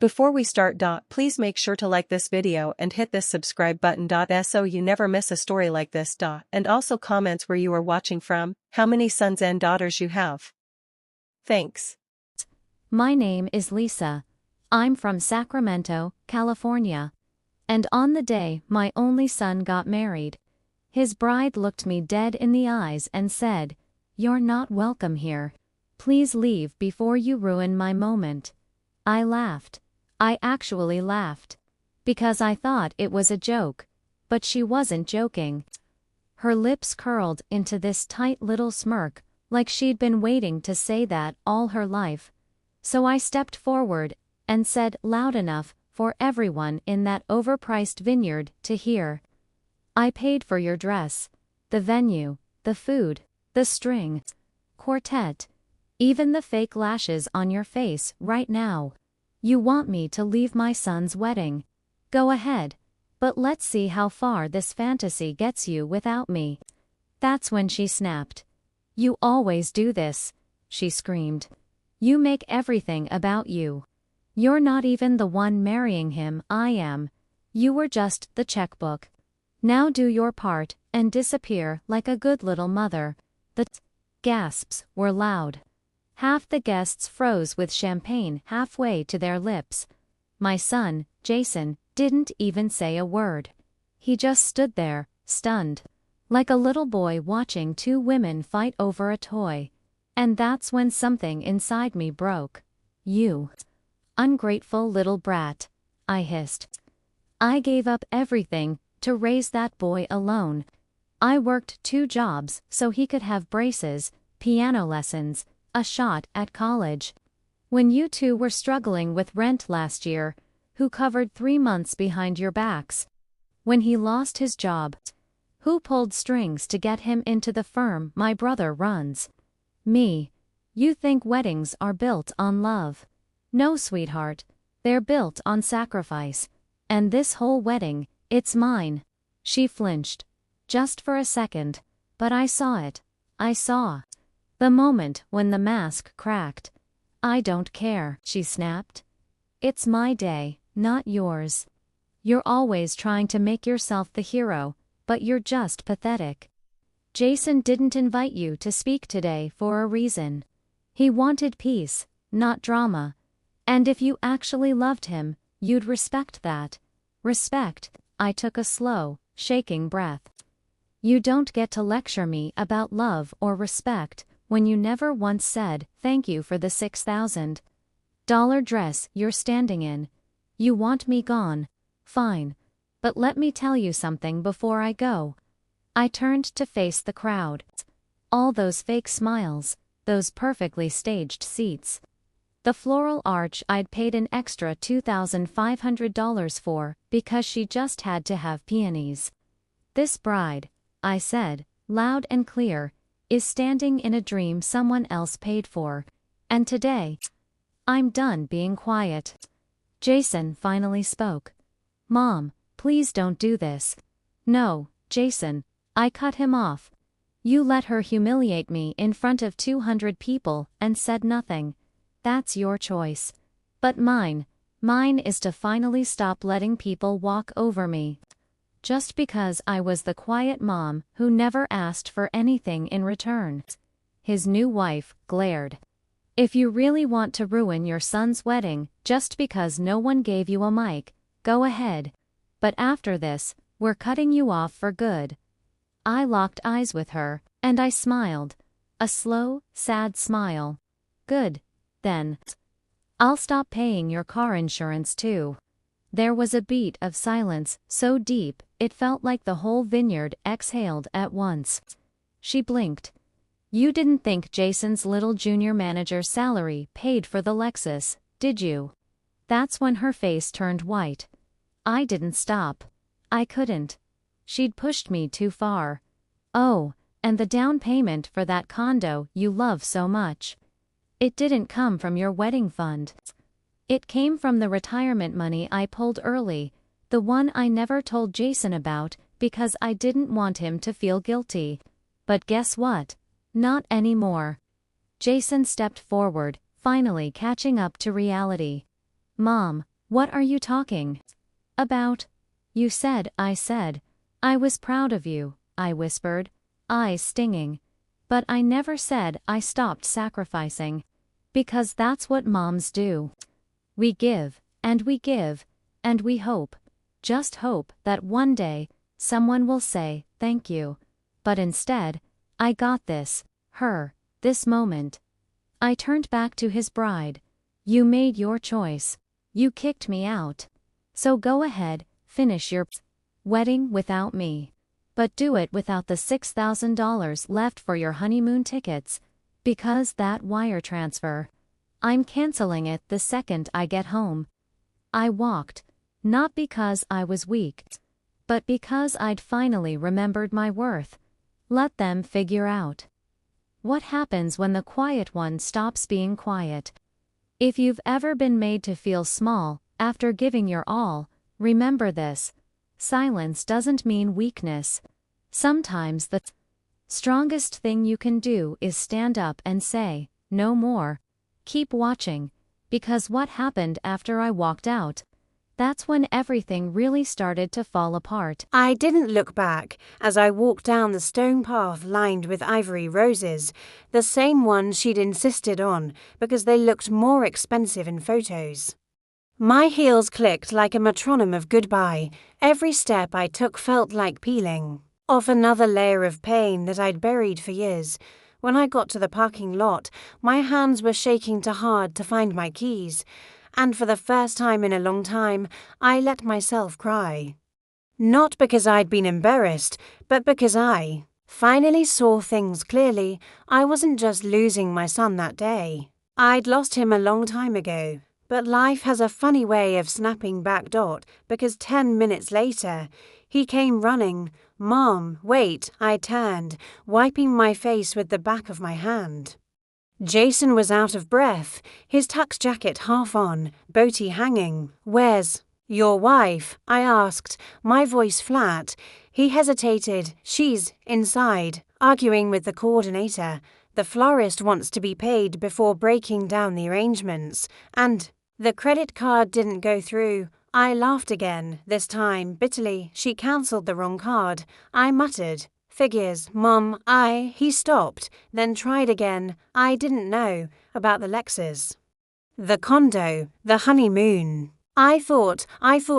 Before we start, please make sure to like this video and hit this subscribe button, so you never miss a story like this. And also comments where you are watching from, how many sons and daughters you have. Thanks. My name is Lisa. I'm from Sacramento, California. And on the day my only son got married, his bride looked me dead in the eyes and said, "You're not welcome here. Please leave before you ruin my moment." I laughed. I actually laughed. Because I thought it was a joke. But she wasn't joking. Her lips curled into this tight little smirk, like she'd been waiting to say that all her life. So I stepped forward and said loud enough for everyone in that overpriced vineyard to hear, "I paid for your dress, the venue, the food, the string quartet, even the fake lashes on your face right now. You want me to leave my son's wedding? Go ahead, but let's see how far this fantasy gets you without me." That's when she snapped. "You always do this," she screamed. "You make everything about you. You're not even the one marrying him, I am. You were just the checkbook. Now do your part and disappear like a good little mother." The gasps were loud. Half the guests froze with champagne halfway to their lips. My son, Jason, didn't even say a word. He just stood there, stunned. Like a little boy watching two women fight over a toy. And that's when something inside me broke. "You ungrateful little brat," I hissed. "I gave up everything to raise that boy alone. I worked 2 jobs so he could have braces, piano lessons, a shot at college. When you two were struggling with rent last year, who covered 3 months behind your backs? When he lost his job, who pulled strings to get him into the firm my brother runs? Me. You think weddings are built on love? No, sweetheart, they're built on sacrifice. And this whole wedding, it's mine." She flinched. Just for a second, but I saw it. I saw the moment when the mask cracked. "I don't care," she snapped. "It's my day, not yours. You're always trying to make yourself the hero, but you're just pathetic. Jason didn't invite you to speak today for a reason. He wanted peace, not drama. And if you actually loved him, you'd respect that." Respect? I took a slow, shaking breath. "You don't get to lecture me about love or respect when you never once said thank you for the $6,000 dress you're standing in. You want me gone? Fine. But let me tell you something before I go." I turned to face the crowd. All those fake smiles, those perfectly staged seats. The floral arch I'd paid an extra $2,500 for because she just had to have peonies. "This bride," I said, loud and clear, "is standing in a dream someone else paid for. And today, I'm done being quiet." Jason finally spoke. "Mom, please don't do this." "No, Jason," I cut him off. "You let her humiliate me in front of 200 people and said nothing. That's your choice. But mine is to finally stop letting people walk over me. Just because I was the quiet mom who never asked for anything in return." His new wife glared. "If you really want to ruin your son's wedding just because no one gave you a mic, go ahead. But after this, we're cutting you off for good." I locked eyes with her, and I smiled. A slow, sad smile. "Good. Then. I'll stop paying your car insurance too." There was a beat of silence so deep it felt like the whole vineyard exhaled at once. She blinked. "You didn't think Jason's little junior manager salary paid for the Lexus, did you?" That's when her face turned white. I didn't stop. I couldn't. She'd pushed me too far. "Oh, and the down payment for that condo you love so much. It didn't come from your wedding fund. It came from the retirement money I pulled early, the one I never told Jason about because I didn't want him to feel guilty. But guess what? Not anymore." Jason stepped forward, finally catching up to reality. "Mom, What are you talking about? You said, I said. I was proud of you, I whispered, eyes stinging. But I never said I stopped sacrificing. Because that's what moms do. We give, and we give, and we hope, just hope that one day, someone will say, thank you. But instead, I got this, her, this moment. I turned back to his bride. You made your choice. You kicked me out. So go ahead, finish your wedding without me. But do it without the $6,000 left for your honeymoon tickets. Because that wire transfer. I'm canceling it the second I get home. I walked, not because I was weak, but because I'd finally remembered my worth. Let them figure out. What happens when the quiet one stops being quiet? If you've ever been made to feel small, after giving your all, remember this. Silence doesn't mean weakness. Sometimes the strongest thing you can do is stand up and say, no more. Keep watching, because what happened after I walked out? That's when everything really started to fall apart. I didn't look back as I walked down the stone path lined with ivory roses, the same ones she'd insisted on because they looked more expensive in photos. My heels clicked like a metronome of goodbye. Every step I took felt like peeling off another layer of pain that I'd buried for years. When I got to the parking lot, my hands were shaking too hard to find my keys, and for the first time in a long time, I let myself cry. Not because I'd been embarrassed, but because I finally saw things clearly. I wasn't just losing my son that day. I'd lost him a long time ago, but life has a funny way of snapping back because 10 minutes later, he came running. Mom, wait, I turned, wiping my face with the back of my hand. Jason was out of breath, his tux jacket half on, boaty hanging. Where's your wife? I asked, my voice flat. He hesitated. She's inside, arguing with the coordinator. The florist wants to be paid before breaking down the arrangements, and the credit card didn't go through. I laughed again, this time bitterly. She cancelled the wrong card. I muttered, figures, Mom, He stopped, then tried again. I didn't know about the Lexus. The condo, the honeymoon. I thought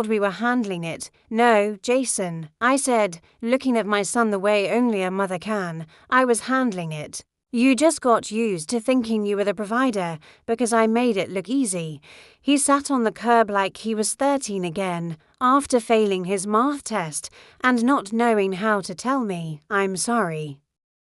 we were handling it. No, Jason, I said, looking at my son the way only a mother can. I was handling it. You just got used to thinking you were the provider because I made it look easy. He sat on the curb like he was 13 again, after failing his math test and not knowing how to tell me, I'm sorry.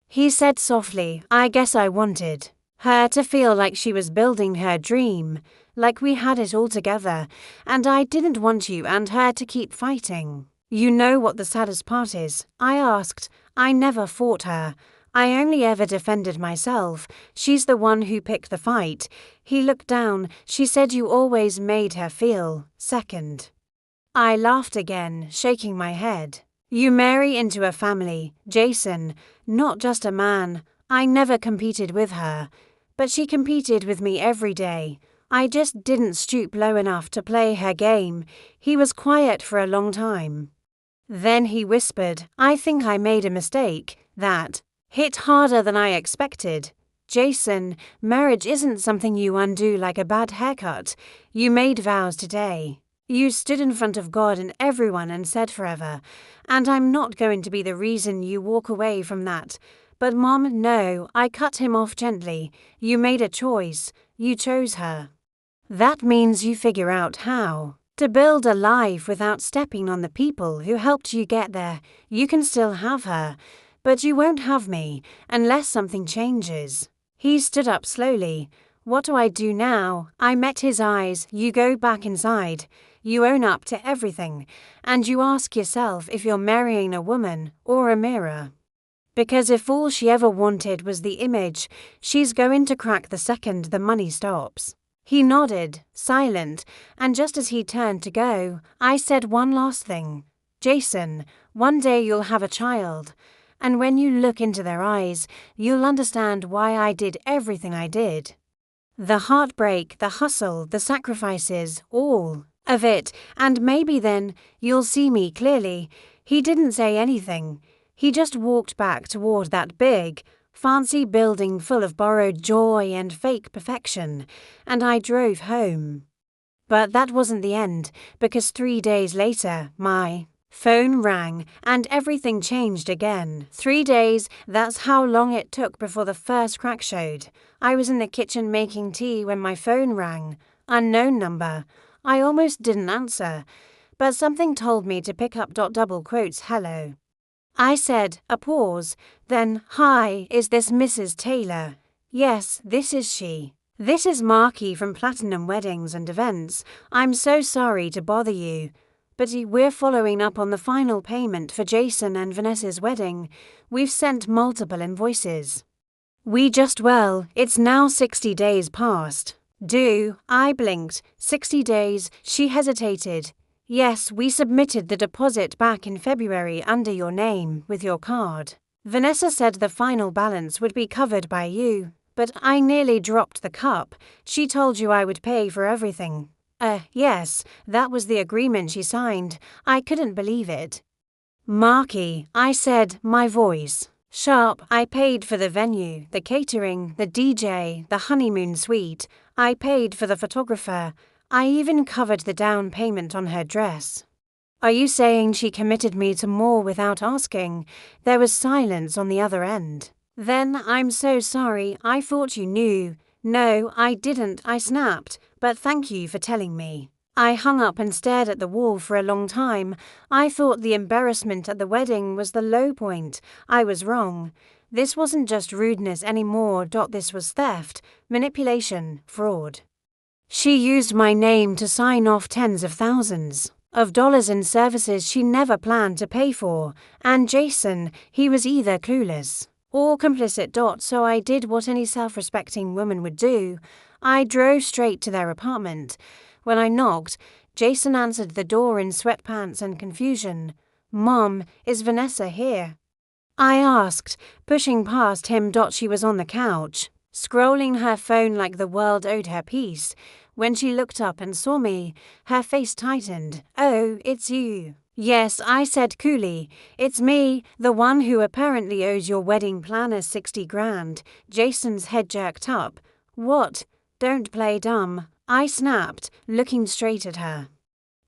He said softly, I guess I wanted her to feel like she was building her dream, like we had it all together, and I didn't want you and her to keep fighting. You know what the saddest part is? I asked. I never fought her. I only ever defended myself. She's the one who picked the fight. He looked down. She said you always made her feel second. I laughed again, shaking my head. You marry into a family, Jason, not just a man. I never competed with her, but she competed with me every day. I just didn't stoop low enough to play her game. He was quiet for a long time. Then he whispered, I think I made a mistake. That hit harder than I expected. Jason, marriage isn't something you undo like a bad haircut. You made vows today. You stood in front of God and everyone and said forever. And I'm not going to be the reason you walk away from that. But Mom, no, I cut him off gently. You made a choice. You chose her. That means you figure out how to build a life without stepping on the people who helped you get there. You can still have her. But you won't have me, unless something changes. He stood up slowly. What do I do now? I met his eyes. You go back inside. You own up to everything. And you ask yourself if you're marrying a woman or a mirror. Because if all she ever wanted was the image, she's going to crack the second the money stops. He nodded, silent, and just as he turned to go, I said one last thing. Jason, one day you'll have a child. And when you look into their eyes, you'll understand why I did everything I did. The heartbreak, the hustle, the sacrifices, all. of it, and maybe then you'll see me clearly." He didn't say anything. He just walked back toward that big, fancy building full of borrowed joy and fake perfection, and I drove home. But that wasn't the end, because 3 days later, my phone rang and everything changed again. 3 days, that's how long it took before the first crack showed. I was in the kitchen making tea when my phone rang. Unknown number. I almost didn't answer, but something told me to pick up. Double quotes hello. I said, a pause, then, "Hi, is this Mrs. Taylor?" "Yes, this is she." "This is Marky from Platinum Weddings and Events. I'm so sorry to bother you, but we're following up on the final payment for Jason and Vanessa's wedding. We've sent multiple invoices. It's now 60 days past. I blinked. 60 days, she hesitated. "Yes, we submitted the deposit back in February under your name, with your card. Vanessa said the final balance would be covered by you, but I nearly dropped the cup. She told you I would pay for everything." Yes, that was the agreement she signed. I couldn't believe it. "Marky," I said, my voice sharp. "I paid for the venue, the catering, the DJ, the honeymoon suite. I paid for the photographer. I even covered the down payment on her dress." "Are you saying she committed me to more without asking?" There was silence on the other end. "Then I'm so sorry. I thought you knew." "No, I didn't," I snapped, "but thank you for telling me." I hung up and stared at the wall for a long time. I thought the embarrassment at the wedding was the low point. I was wrong. This wasn't just rudeness anymore. This was theft, manipulation, fraud. She used my name to sign off tens of thousands of dollars in services she never planned to pay for, and Jason, he was either clueless or complicit. So I did what any self-respecting woman would do. I drove straight to their apartment. When I knocked, Jason answered the door in sweatpants and confusion. "Mom, is Vanessa here?" I asked, pushing past him. She was on the couch, scrolling her phone like the world owed her peace. When she looked up and saw me, her face tightened. "Oh, it's you." "Yes," I said coolly. "It's me, the one who apparently owes your wedding planner 60 grand. Jason's head jerked up. "What? Don't play dumb," I snapped, looking straight at her.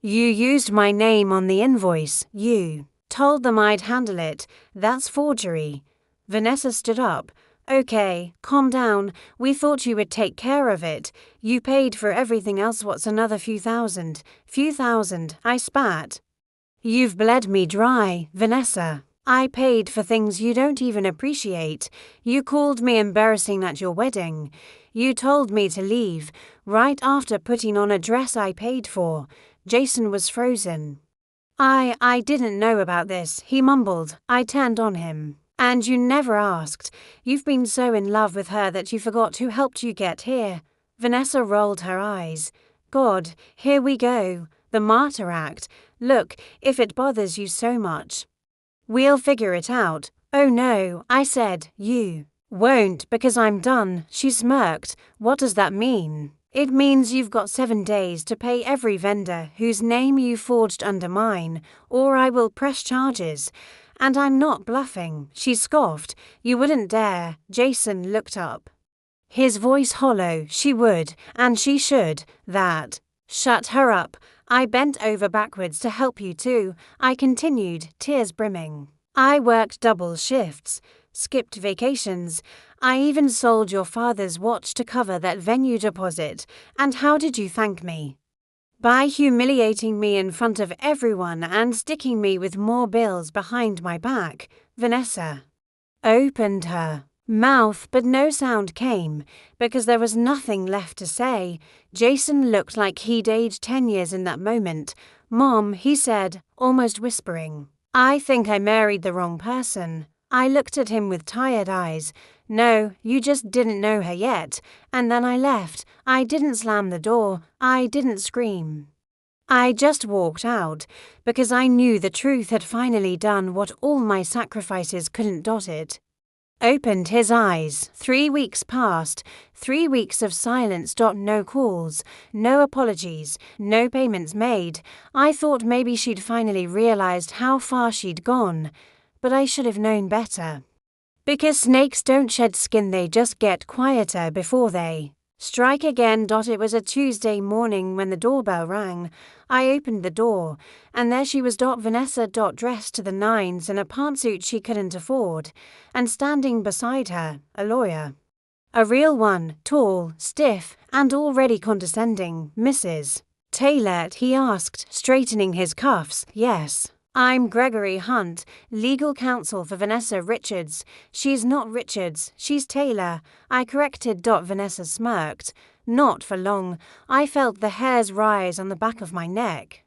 "You used my name on the invoice. You told them I'd handle it. That's forgery." Vanessa stood up. "Okay, calm down. We thought you would take care of it. You paid for everything else. What's another few thousand?" "Few thousand," I spat. "You've bled me dry, Vanessa. I paid for things you don't even appreciate. You called me embarrassing at your wedding. You told me to leave, right after putting on a dress I paid for." Jason was frozen. I didn't know about this," he mumbled. I turned on him. "And you never asked. You've been so in love with her that you forgot who helped you get here." Vanessa rolled her eyes. "God, here we go. The martyr act. Look, if it bothers you so much, we'll figure it out." "Oh no," I said, "you won't because I'm done." She smirked. "What does that mean?" "It means you've got 7 days to pay every vendor whose name you forged under mine, or I will press charges. And I'm not bluffing." She scoffed. "You wouldn't dare." Jason looked up, his voice hollow. "She would, and she should. That." "Shut her up." I bent over backwards to help you too, I continued, tears brimming. "I worked double shifts, skipped vacations. I even sold your father's watch to cover that venue deposit. And how did you thank me? By humiliating me in front of everyone and sticking me with more bills behind my back." Vanessa opened her mouth, but no sound came, because there was nothing left to say. Jason looked like he'd aged 10 years in that moment. "Mom," he said, almost whispering, "I think I married the wrong person." I looked at him with tired eyes. "No, you just didn't know her yet." And then I left. I didn't slam the door. I didn't scream. I just walked out, because I knew the truth had finally done what all my sacrifices couldn't. It opened his eyes. 3 weeks passed. 3 weeks of silence. No calls, no apologies, no payments made. I thought maybe she'd finally realized how far she'd gone, but I should have known better. Because snakes don't shed skin, they just get quieter before they strike again. It was a Tuesday morning when the doorbell rang. I opened the door, and there she was. Vanessa. Dressed to the nines in a pantsuit she couldn't afford, and standing beside her, a lawyer. A real one, tall, stiff, and already condescending. Mrs. Taylor, he asked, straightening his cuffs. Yes. I'm Gregory Hunt, legal counsel for Vanessa Richards. She's not Richards, she's Taylor, I corrected. Vanessa smirked. Not for long. I felt the hairs rise on the back of my neck.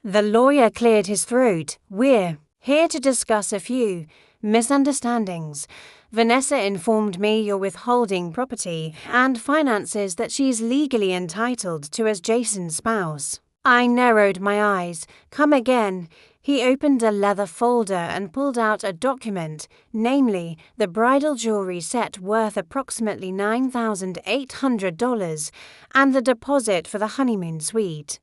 The lawyer cleared his throat. We're here to discuss a few misunderstandings. Vanessa informed me you're withholding property and finances that she's legally entitled to as Jason's spouse. I narrowed my eyes. Come again. He opened a leather folder and pulled out a document, namely, the bridal jewelry set worth approximately $9,800 and the deposit for the honeymoon suite,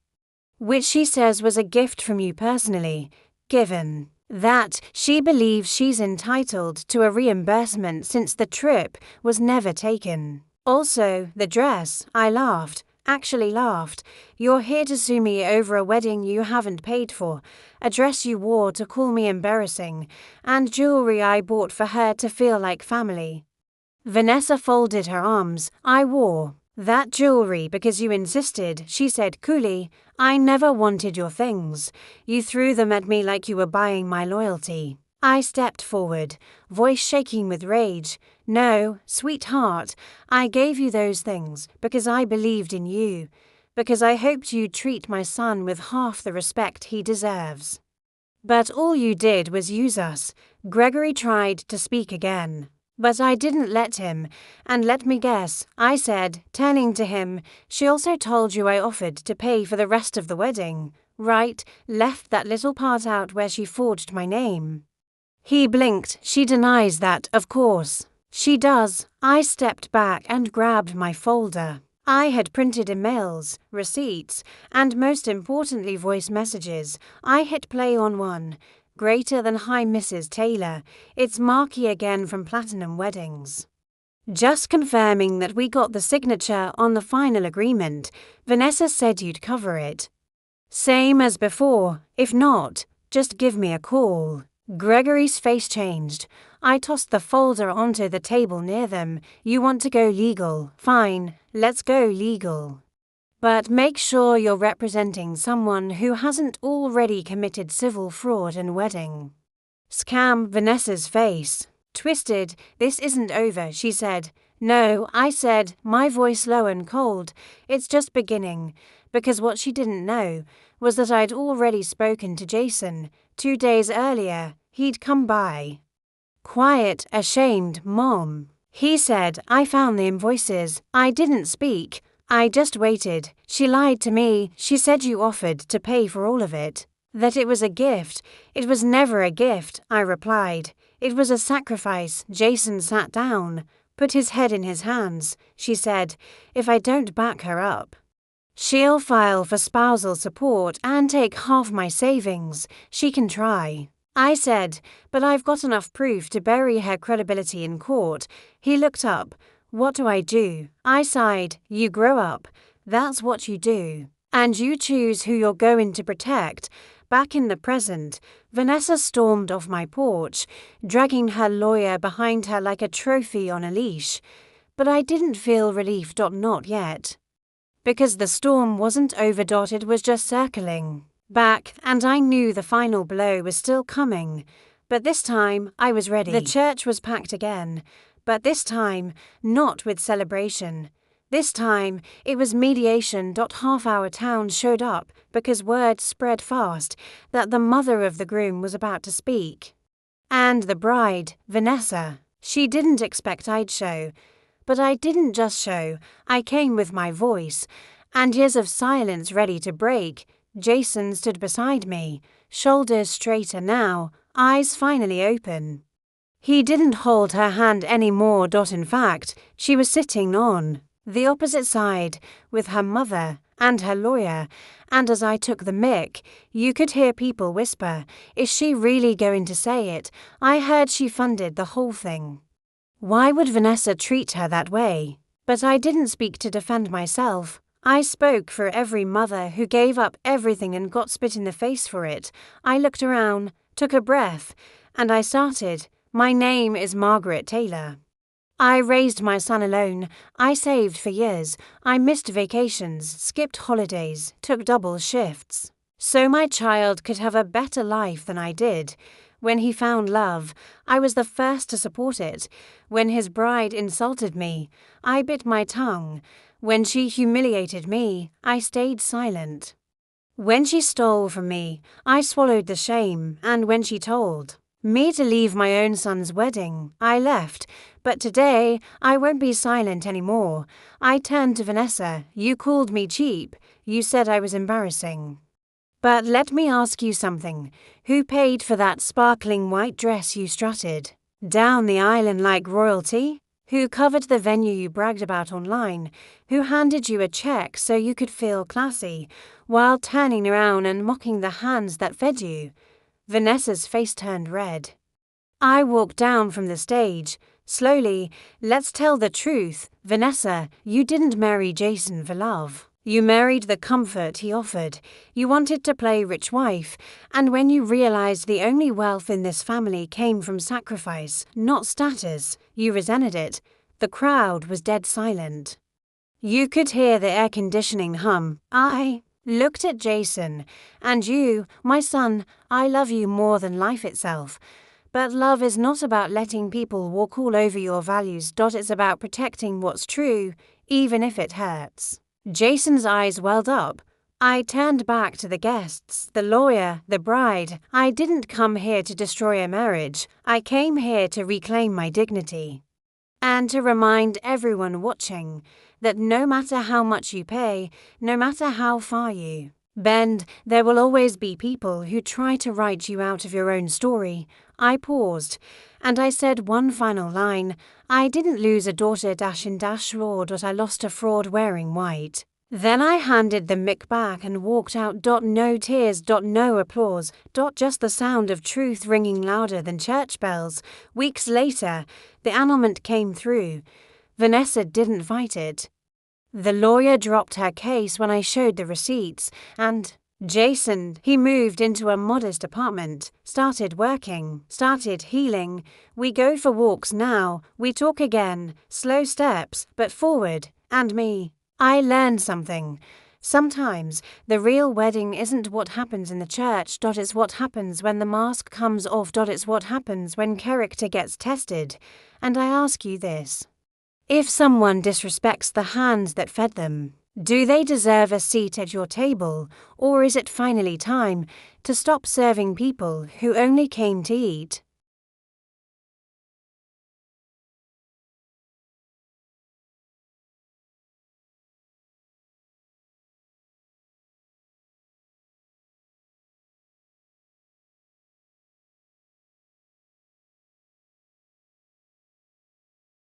which she says was a gift from you personally, given that she believes she's entitled to a reimbursement since the trip was never taken. Also, the dress. I laughed. Actually laughed. You're here to sue me over a wedding you haven't paid for, a dress you wore to call me embarrassing, and jewelry I bought for her to feel like family. Vanessa folded her arms. I wore that jewelry because you insisted, she said coolly. I never wanted your things. You threw them at me like you were buying my loyalty. I stepped forward, voice shaking with rage. No, sweetheart, I gave you those things because I believed in you, because I hoped you'd treat my son with half the respect he deserves. But all you did was use us. Gregory tried to speak again, but I didn't let him, and let me guess, I said, turning to him, she also told you I offered to pay for the rest of the wedding, right? Left that little part out where she forged my name. He blinked. She denies that, of course. She does. I stepped back and grabbed my folder. I had printed emails, receipts, and most importantly voice messages. I hit play on one. Greater than Hi Mrs. Taylor. It's Marky again from Platinum Weddings. Just confirming that we got the signature on the final agreement. Vanessa said you'd cover it. Same as before. If not, just give me a call. Gregory's face changed. I tossed the folder onto the table near them. You want to go legal? Fine, let's go legal. But make sure you're representing someone who hasn't already committed civil fraud and wedding scam. Vanessa's face twisted. This isn't over, she said. No, I said, my voice low and cold. It's just beginning. Because what she didn't know was that I'd already spoken to Jason. 2 days earlier, he'd come by. Quiet, ashamed, Mom. He said, I found the invoices. I didn't speak. I just waited. She lied to me. She said you offered to pay for all of it. That it was a gift. It was never a gift, I replied. It was a sacrifice. Jason sat down, put his head in his hands. She said, if I don't back her up, she'll file for spousal support and take half my savings. She can try. I said, but I've got enough proof to bury her credibility in court. He looked up. What do I do? I sighed. You grow up. That's what you do. And you choose who you're going to protect. Back in the present, Vanessa stormed off my porch, dragging her lawyer behind her like a trophy on a leash. But I didn't feel relief. Not yet. Because the storm wasn't over. It was just circling back, and I knew the final blow was still coming. But this time, I was ready. The church was packed again, but this time, not with celebration. This time, it was mediation. Half our town showed up because word spread fast that the mother of the groom was about to speak. And the bride, Vanessa, she didn't expect I'd show. But I didn't just show, I came with my voice, and years of silence ready to break. Jason stood beside me, shoulders straighter now, eyes finally open. He didn't hold her hand anymore. In fact, she was sitting on the opposite side with her mother and her lawyer, and as I took the mic, you could hear people whisper, "Is she really going to say it? I heard she funded the whole thing." Why would Vanessa treat her that way? But I didn't speak to defend myself. I spoke for every mother who gave up everything and got spit in the face for it. I looked around, took a breath, and I started. My name is Margaret Taylor. I raised my son alone. I saved for years. I missed vacations, skipped holidays, took double shifts, so my child could have a better life than I did. When he found love, I was the first to support it. When his bride insulted me, I bit my tongue. When she humiliated me, I stayed silent. When she stole from me, I swallowed the shame, and when she told me to leave my own son's wedding, I left. But today, I won't be silent anymore. I turned to Vanessa. You called me cheap. You said I was embarrassing. But let me ask you something. Who paid for that sparkling white dress you strutted down the island like royalty? Who covered the venue you bragged about online? Who handed you a check so you could feel classy, while turning around and mocking the hands that fed you? Vanessa's face turned red. I walked down from the stage. Slowly, let's tell the truth. Vanessa, you didn't marry Jason for love. You married the comfort he offered. You wanted to play rich wife, and when you realized the only wealth in this family came from sacrifice, not status, you resented it. The crowd was dead silent. You could hear the air conditioning hum. I looked at Jason, and you, my son, I love you more than life itself. But love is not about letting people walk all over your values. It's about protecting what's true, even if it hurts. Jason's eyes welled up. I turned back to the guests, the lawyer, the bride. I didn't come here to destroy a marriage. I came here to reclaim my dignity. And to remind everyone watching that no matter how much you pay, no matter how far you bend, there will always be people who try to write you out of your own story. I paused, and I said one final line. I didn't lose a daughter --fraud, but I lost a fraud wearing white. Then I handed the mic back and walked out. No tears, no applause, just the sound of truth ringing louder than church bells. Weeks later, the annulment came through. Vanessa didn't fight it. The lawyer dropped her case when I showed the receipts, and Jason, he moved into a modest apartment, started working, started healing. We go for walks now, we talk again, slow steps, but forward, and me. I learned something. Sometimes the real wedding isn't what happens in the church. It's what happens when the mask comes off. It's what happens when character gets tested. And I ask you this. If someone disrespects the hands that fed them, do they deserve a seat at your table, or is it finally time to stop serving people who only came to eat?